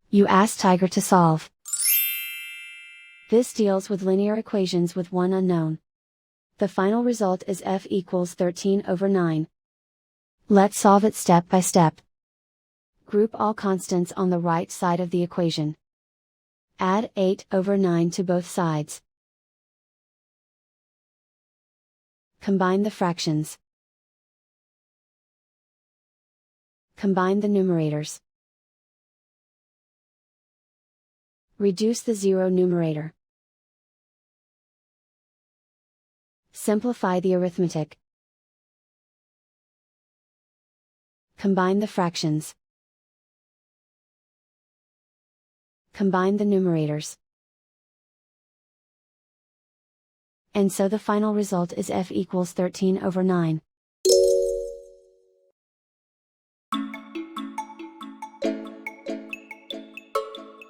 You ask Tiger to solve. This deals with linear equations with one unknown. The final result is f equals 13/9. Let's solve it step by step. Group all constants on the right side of the equation. Add 8/9 to both sides. Combine the fractions. Combine the numerators. Reduce the zero numerator. Simplify the arithmetic. Combine the fractions. Combine the numerators. And so the final result is f equals 13/9.